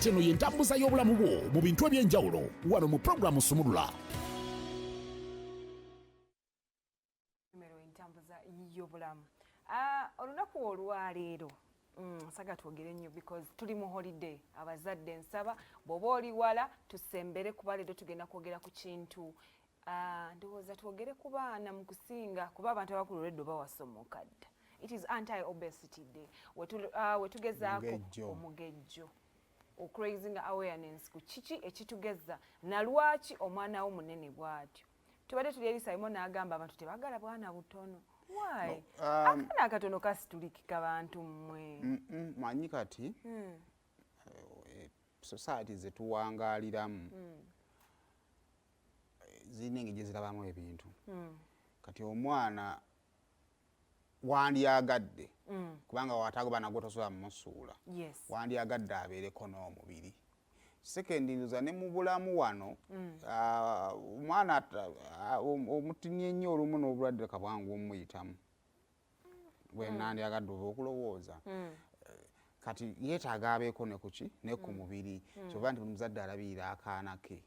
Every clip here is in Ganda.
kati eno y'entambuza y'obulamu bwo mu bintu eby'enjawulo wano mu pulogulaamu Sumulula. Entambuza y'obulamu. Olunaku olwaleero saga twogere nnyo because tuli mu holiday. Abazadde nsaba bw'oba oli wala tusembere kuba leero tugenda kwogera ku kintu ndowooza twogere ku baana mu kusinga kuba abantu abakulu olwedde oba wasomoka dda. It is anti-obesity day. Wetugezaako omugejjo. Raising awareness ku kiki ekitugeza na lwaki omwana wo munene bw'atyo. Tubadde tuli eri Simon n'agamba abantu tebagala bwana butono. Why? Akana akatono kasitulikika bantu mmwe. Manyi kati society zetuwangaaliramu zirina engeri gye zirabamu ebintu. Kati omwana wandyagadde kubanga watagoba nagwo tosobola mumusuula. Wandyagadde abeereko n'omubiri. Sekendi ndoza ne mu bulamu wano omwana omutinya ennyo olumu n'obulwadde kabwangu omuyitamu bwe nandyagadde oba okulowooza. Kati yeetaaga abeeko ne kuki ne ku mubiri kyova nti buli muzadde alabirira akaana ke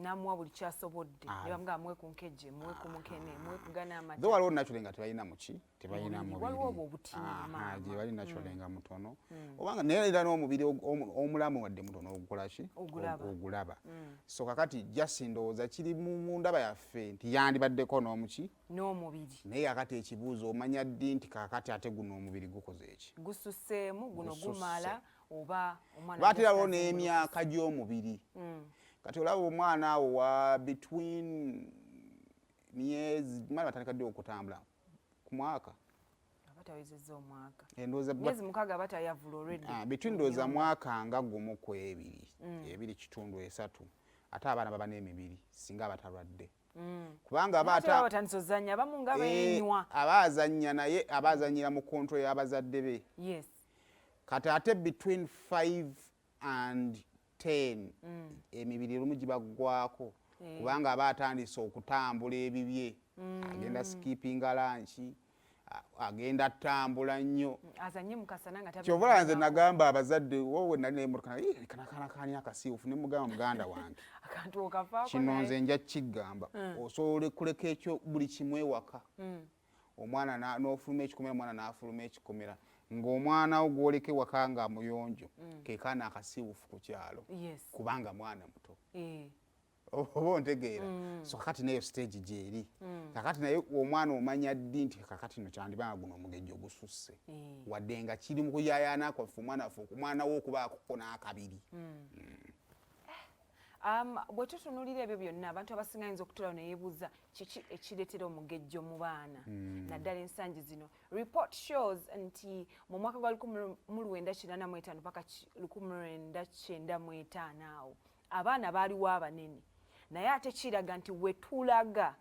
namuwa buli kyasobodde ne bamugaa muwe ku nkejje muwe ku mukene muwe kugana amata dho waliwo naturally nga tebalina muki tebalina mubiri waliwo obwo obutinyima gye bali naturally nga mutono obanga naye era n'omubiri omulamu wadde mutono ogukola ki ogulaba so kakati just ndowooza kiri mu ndaba yaffe nti yandibaddeko n'omuki n'omubiri naye akati ekibuuzo omanya ddi nti kakati ate guno omubiri gukoze eki gususseemu guno gumala oba omwana baterawo n'emyaka gy'omubiri kati olaba omwana awo wa between myezi mala batandika ddi okutambula ku mwaka abatawezezza omwaka endowooza myezi mukaaga batayavula already between ndowooza mwaka nga gumu ku ebiri kitundu esatu ate abaana baba n'emibiri singa abatalwadde kubanga abatandisa ozannya abamu nga beenywa abaazannya naye abaazannyira mu kontrol y'abazadde be kati ate between 5 and 10 emibiri lumu gibaggwako kubanga aba atandise okutambula ebibye agenda skippinga lanchi agenda atambula nnyo azanye mukasana nga kyobula nze nagamba abazadde wowe nali nemotoka kana kani akasiufu ne mugamba muganda wange akantu okafaako kino nze nja kigamba osobola kuleka ekyo buli kimwe ewaka omwana n'ofuluma ekikomera omwana n'afuluma ekikomera ng'omwana wo gwoleke waka nga muyonjo kekaana akasiufu ku kyalo kubanga mwana muto oba ontegeera so kakati neyo stage gyeri kakati naye omwana omanya ddi nti kakati no kyandibanga guno omugejjo gususse wadde nga kiri mu kuyayaana kwaffe omwana waffe okumwana wo okubaako n'akabiri. Bwe tutunulira ebyo byonna abantu abasinga ayinza okutulawo ne yeebuuza kiki ekireetera omugejjo mu baana naddala ensangi zino. Report shows nti mu mwaka gwa 1985 paka 1995 awo abaana baaliwo abanene naye ate kiraga nti wetulaga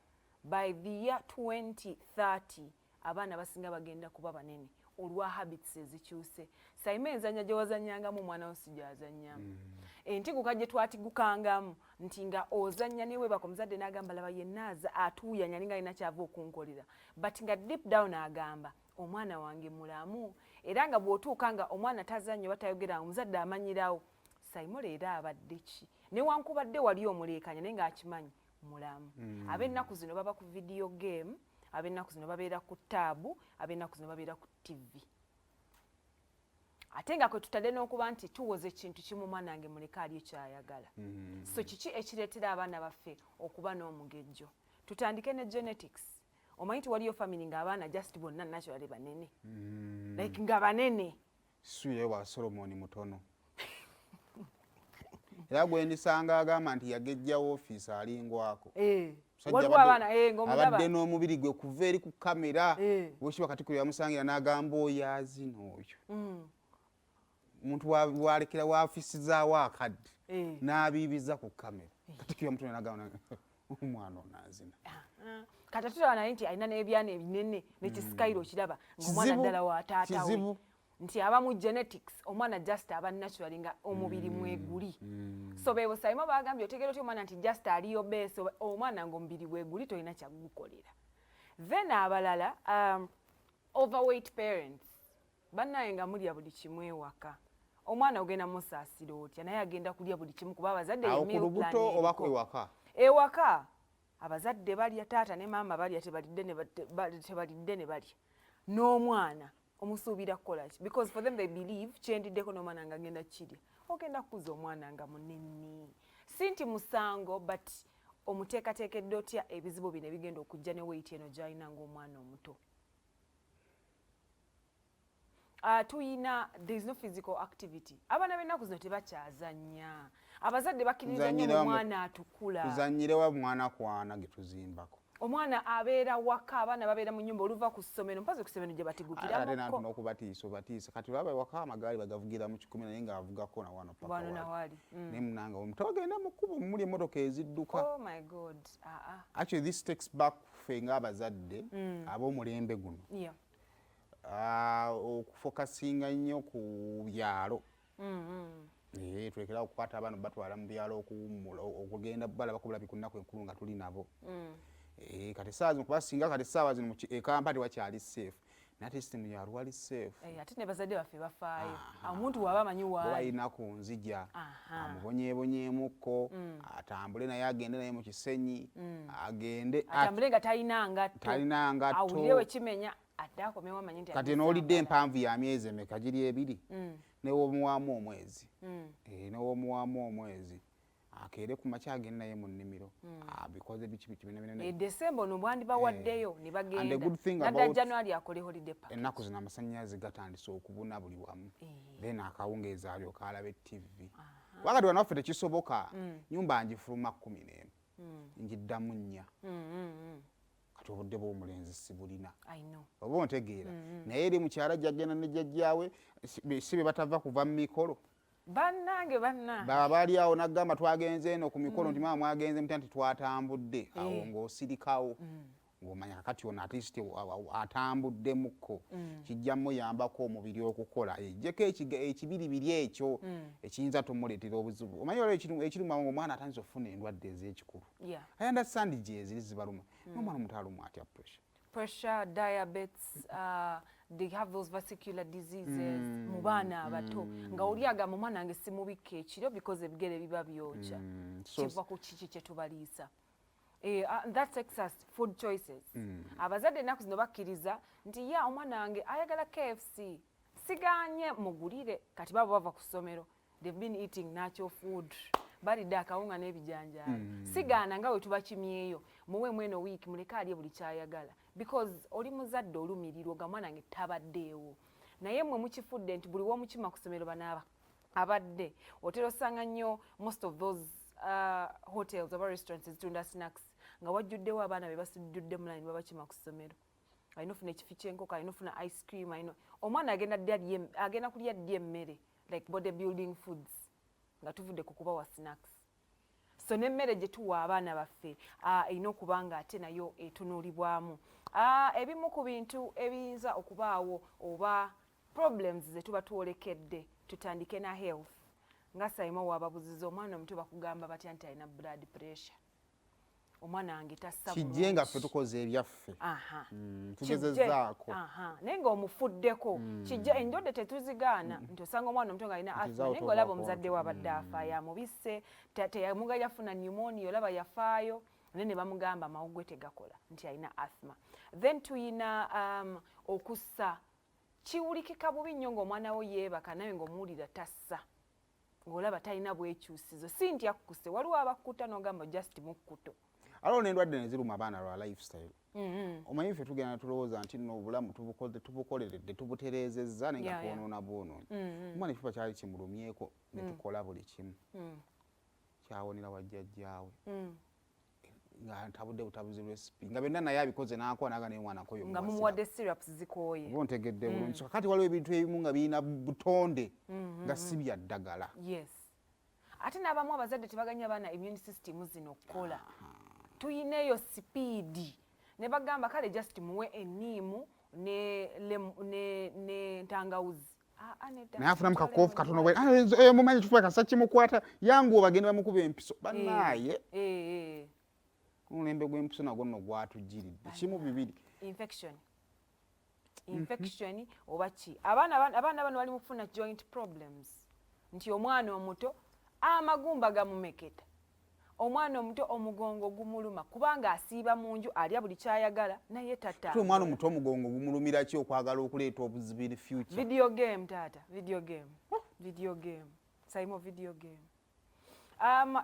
by the year 2030 abaana basinga bagenda kuba banene olwa habits ezikyuse. Sayima enzanya gye wazannyangamu omwana wo si gyazannyamu. Entiguka gye twatigukangamu nti nga ozannya ne weebaka omuzadde n'agamba laba yennaaza atuuyanya ninga alina kyava okunkolera but nga deep down agamba omwana wange mulamu era nga bw'otuuka nga omwana tazannyo batayogera omuzadde amanyirawo Sayimo leero abadde ki newankubadde wali omuleekanya naye ng'akimanyi mulamu. Ab'ennaku zino baba ku video game, ab'ennaku zino babeera ku taabu, ab'ennaku zino babeera ku TV. Ate nga kwe tutadde n'okuba nti tuwoze ekintu kimu mwanange muleka ali ekyayagala. So kiki ekireetera abaana baffe okuba n'omugejjo? Tutandike ne genetics. Omanyi nti waliyo family ng'abaana just bonna naturally banene. Like nga banene. Suye wa Solomon mutono. Era gwe ndisanga agamba nti yagejja ofiisi alingwako. Waliwo abaana ng'omulaba. Abadde n'omubiri gwe kuva eri ku kamera. Bw'ekiba kati kwe yamusangira n'agamba oyo azina oyo. Omuntu walekera wa ofiisi zaawo akadde n'abiibiza ku kamera. Kati kwe yamutuna n'agamba omwana onaazina. Kati tutaba naye nti alina n'ebyana ebinene n'ekisikayiro kiraba ng'omwana ddala wa taata we. Nti abamu genetics omwana just aba naturally nga omubiri mweguli. So bebo Sayima bagambye otegera oti omwana nti just ali obese omwana ng'omubiri mweguli tolina kyagukolera. Then abalala overweight parents bannaye nga mulya buli kimu ewaka omwana ogenda musaasira otya naye agenda kulya buli kimu kuba abazadde awo ku lubuto oba ewaka ewaka abazadde balya taata ne maama balya tebalidde ne balya n'omwana omusuubira kukola ki because for them they believe kyendiddeko n'omwana nga agenda kirya ogenda kukuza omwana nga munene si nti musango but omuteekateekedde otya ebizibu bino ebigenda okujja ne weight eno gy'alina ng'omwana omuto. Tuyina there is no physical activity. Abaana b'ennaku zino tebakyazannya. Abazadde bakkiriza nnyo omwana atukula. Tuzanyirewa mwana kwana getuzimbako. Omwana abeera waka, abaana babeera mu nnyumba oluva ku ssomero mpaze ku ssomero gye batigukiramu. Ate nantu n'okubatiisa kati baba waka amagaali bagavugira mu 10 naye ng'avugako na wano paka wano na wali. Ne munanga omuto agenda mu kkubo muli emmotoka ezidduka. Oh my God. Actually this takes back ffe ng'abazadde ab'omulembe guno. Yeah. Okufokasinga nnyo ku byalo. Tulekera okukwata abaana batwala mu byalo okuwummula okugenda balaba ko bulabi ku nnaku enkulu nga tuli nabo. Kati saa zino kuba singa kati ssaawa zino e Kampala tewakyali safe nate system ya Arwali safe. Ate ne bazadde baffe bafaayo. Omuntu waba amanyi waali. Balina ku nzija amubonyeebonyeemukko atambule naye agende naye mu kisenyi agende atambule nga talina ngatto awulire we kimenya ate akomewo amanyi nti kati n'olidde empanvu ya myezi emeka giri 2 newomuwamu omwezi newomuwamu omwezi akeere ku makya agenda naye mu nnimiro bikoze biki binene December no bwandi bawaddeyo ne bagenda nadda January akole holiday park ennaku zino amasannyalaze gatandise okubuna buli wamu then akawungeeza alyoka alaba TV wakati wanaffe tekisoboka nyumba ngifuluma 11 njiddamu 4 kati obudde bw'omulenzi sibulina oba ontegeera naye eri mukyala jjagenda ne jjajjaawe si be batava kuva mu mikolo bannange baba baali awo naggamba twagenze eno ku mikolo nti maama mwagenze mutya nti twatambudde awo ng'osirikawo ng'omanya kakati ono at least atambuddemukko kijja mmuyambako omubiri okukola ejjeko ekibiribiri ekyo ekiyinza tumuleetera obuzibu omanyi olwo ekiruma ng'omwana atandise okufuna endwadde ez'ekikulu I understand gye eziri zibaluma n'omwana omuto alumwa atya pressure diabetes they have those vascular diseases mu baana abato nga oli agamba omwana wange simubikka ekiro because ebigere biba byokya kiva ku kiki kye tubaliisa. That's excess food choices. Abazadde ennaku zino bakkiriza nti ya omwana wange ayagala KFC siganye mugulire kati baba bava ku ssomero they've been eating natural food balidde akawunga n'ebijanjaalo sigaana nga we tubakimyeyo muwe mweno wiiki muleke alye buli kyayagala because oli muzadde olumirirwa ga mwana wange tabaddeewo naye mmwe mukifudde nti buli w'omukima ku ssomero banaaba abadde otera osanga nnyo most of those hotels oba restaurants ezitunda snacks nga wajjuddewo abaana be basujjudde mu line babakima ku ssomero alina ofuna ekifi ky'enkoko alina ofuna ice cream omwana agenda kulya ddi emmere like body building foods nga tuvudde ku kubawa snacks so n'emmere gye tuwa abaana baffe erina okuba nga ate nayo etunuulibwamu ebimu ku bintu ebiyinza okubaawo oba problems ze tuba twolekedde tutandike na health nga Saima wababuziza omwana omuto bakugamba batya nti alina blood pressure omwana wange tassa kijje nga ffe tukoze ebyaffe tugezezzaako naye ng'omufuddeko kijja endwadde tetuzigaana nti osanga omwana omuto nga alina asthma naye ng'olaba omuzadde we abadde afa yamubisse teyamuga yafuna pneumonia olaba yafaayo naye ne bamugamba amawuggwe tegakola nti alina asthma then tuyina okussa kiwulikika bubi nnyo ng'omwana wo yeebaka naye ng'omuwulira tassa ng'olaba talina bwekyusizo si nti akkuse waliwo abakkuta n'ogamba just mukkuto aliwo n'endwadde ne ziruma abaana lwa lifestyle omanyi ffe tugenda tulowooza nti nno obulamu tubukoleredde tubutereezezza naye nga twonoona bwonoonyi omwana ekifuba kyali kimulumyeko ne tukola buli kimu kyawonera wajjajjaawe nga ntabudde butabuzi recipe nga benna naye abikoze n'akola naga naye omwana koyo nga mumuwadde syrups zikooye oba ontegedde bulungi kakati waliwo ebintu ebimu nga birina butonde nga si bya ddagala ate n'abamu abazadde tebaganya baana immune system zino okukola tuyina eyo sipiidi ne bagamba kale just muwe enniimu ne ntangawuzi naye afunamu kakoofu katono bwe mumanyi ekifuba kasa kimukwata yangu obagenda bamukuba empiso bannaaye omulembe gw'empiso nagwo nno gwatujjiridde kimu bibiri infection oba ki abaana bano bali mu kufuna joint problems nti omwana omuto amagumba gamumeketa, omwana omuto omugongo gumuluma kubanga asiiba mu nju alya buli kyayagala naye tatambula. Omwana omuto omugongo gumulumira ki okwagala okuleeta obuzibiri future? Video game taata, video game. Video game. Saimo video game.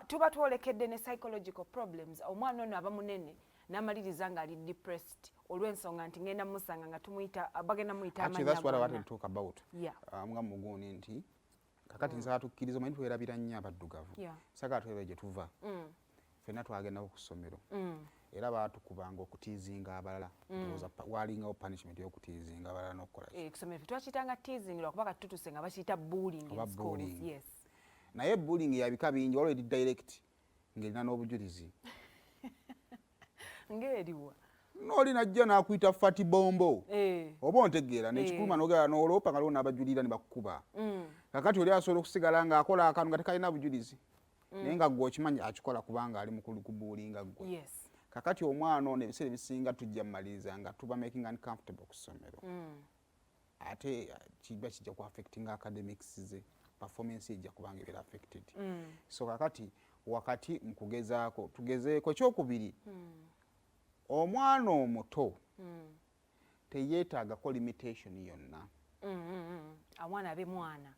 Tuba twolekedde ne psychological problems. Omwana ono aba munene n'amaliriza nga ali depressed olw'ensonga nti ngenda musanga nga tumuyita bagenda muyita amanya. Actually, that's what I want to talk about. Yeah. Nga muguni nti kakati nsaba tukkiriza omanyi twerabira nnyo abaddugavu. Saka twebe gye tuva. Ffenna twagenda ku ssomero. Era baatukubanga okutiizinga abalala. Ndowooza walingawo punishment y'okutiizinga abalala n'okukola ki. Kusomero twakiyitanga teasing lwakuba katutuse nga bakiyita bullying in schools. Yes. Naye bullying yabika bingi already direct ng'erina n'obujulizi. Ng'eriwa. N'oli najja n'akuyita fati bombo. Oba ontegeera n'ekikuluma n'ogera n'oloopa nga lwona abajulira ne bakukuba. Kakati oli asobola okusigala ng'akola akantu nga tekalina bujulizi. Naye nga ggwe okimanyi akikola kubanga ali mu kubuulinga ggwe. Yes. Kakati omwana ono ebiseera ebisinga tujja mmaliriza nga tuba making uncomfortable ku ssomero. Ate kiba kijja ku affecting academics ze. Performance ejja kubanga ebeera affected. So kakati wakati mukugezaako tugezeeko kyokubiri. Omwana omuto teyeetaagako limitation yonna. Omwana abe mwana.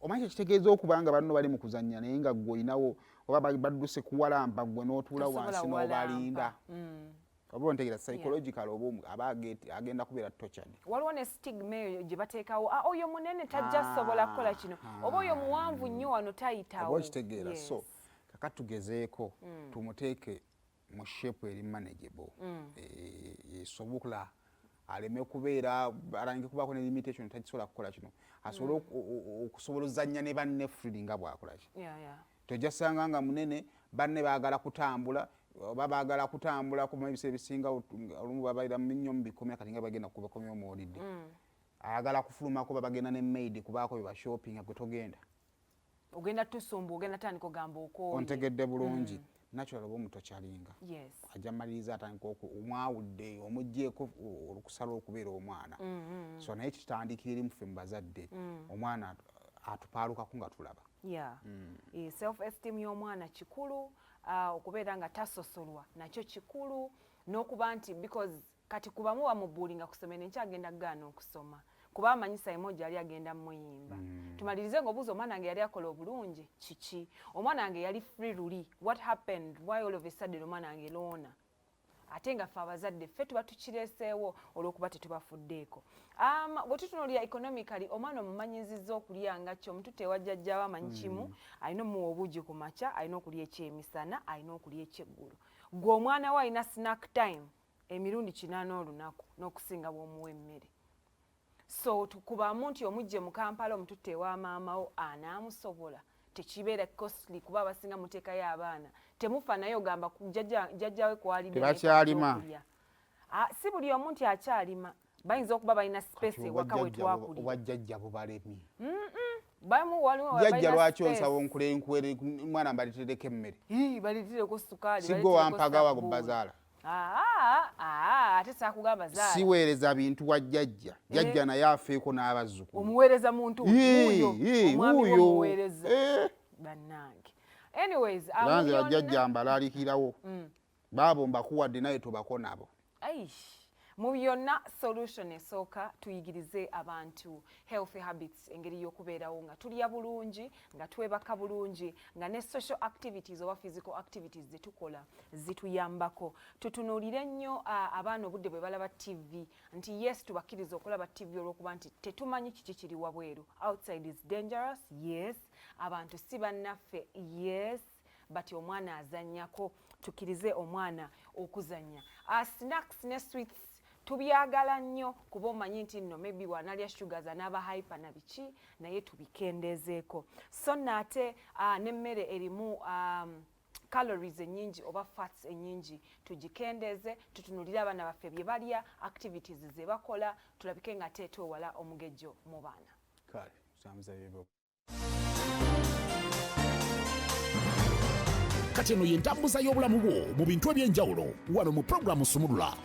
Omanyi kitegeeza okuba nga banno bali mu kuzannya naye nga ggwe olinawo oba badduse kuwalampa ggwe n'otuula wansi n'obalinda. Oba ontegeera psychological oba aba agenda kubeera tortured. Waliwo ne stigma eyo gye bateekawo oyo munene tajja sobola kukola kino oba oyo muwanvu nnyo wano tayitawo. Oba okitegeera. So kakati tugezeeko tumuteeke mu shape eri manageable. Esobola aleme kubeera alange kubaako ne limitation takisobola kukola kino. Asobole okusobola ozannya ne banne freely nga bw'akola ki. Tojja ssanga nga munene banne baagala kutambula oba baagala kutambula ku ebiseera ebisinga olumu babaira nnyo mu bikomera kati nga bagenda ku bakomya omuwulidde. Ayagala kufulumako bagenda ne maid kubaako bye bashopping gwe togenda. Ogenda tusumbu ogenda tandika ogamba okooye. Ontegedde bulungi. Natural oba omuto kyalinga. Yes. Ajja maliriza atandika omwawudde omuggyeko olukusala okubeera omwana. So naye kitandikira eri muffe mu bazadde. Omwana atupaalukako nga tulaba. Self esteem y'omwana kikulu. Okubeera nga tasosolwa nakyo kikulu n'okuba nti because kati kubamu bamubuulinga kusomera enkyagenda kugaana okusoma kuba amanyisa emoja yali agenda muyimba. Tumalirize ng'obuuza omwana wange yali akola obulungi kiki omwana wange yali free luli what happened why all of a sudden omwana wange loona ate nga ffe abazadde ffe tuba tukireeseewo olw'okuba tetubafuddeeko. Bwe tutunuulira economically omwana omumanyizizza okulya nga kyo omuntu tewajjajjaawo amanyi kimu alina omuwa obuugi ku makya alina okulya ekyemisana alina okulya ekyeggulu. Gwe omwana we alina snack time emirundi 4 olunaku n'okusinga bw'omuwa emmere. So tukubamu nti omujje mu Kampala omututte ewa maamawo anaamusobola tekibeera costly kuba abasinga muteekayo abaana temufa naye ogamba jjajjawe kwalidde tebakyalima. Si buli omu nti akyalima bayinza okuba balina space ewaka we twakulira. Oba jjajja bubalemi. Jjajja lwaki onsaba onkulenkwere mwana mbalitereko emmere. Balitereko sukaali. Sigo wampagawa ku bazaala. Ate saakugamba zaala. Siweereza bintu wa jjajja. Jjajja naye afeeko n'abazzukulu. Omuweereza muntu wuuyo. Omwami w'omuweereza. Bannange. Anyways. Lanze bajjajja mbalaalikirawo. Baabo mbakuwadde naye tobako nabo. Mu byonna solution esooka tuyigirize abantu healthy habits engeri y'okubeerawo nga tulya bulungi nga twebaka bulungi nga ne social activities oba physical activities zetukola zituyambako. Tutunuulire nnyo abaana obudde bwe balaba TV nti yes tubakkiriza okulaba TV olw'okuba nti tetumanyi kiki kiri wabweru. Outside is dangerous, yes. Abantu si bannaffe, yes. But omwana azannyako tukkirize omwana okuzannya. Snacks ne sweets tubyagala nnyo kuba omanyi nti nno maybe wanalya sugars anaba hyper na biki naye tubikendezeeko. So nate n'emmere erimu calories ennyingi oba fats ennyingi tugikendeze tutunulire abaana baffe bye balya activities ze bakola tulabike nga twewala omugejjo mu baana. Kati eno y'entambuza y'obulamu bwo mu bintu eby'enjawulo wano mu programu Sumulula.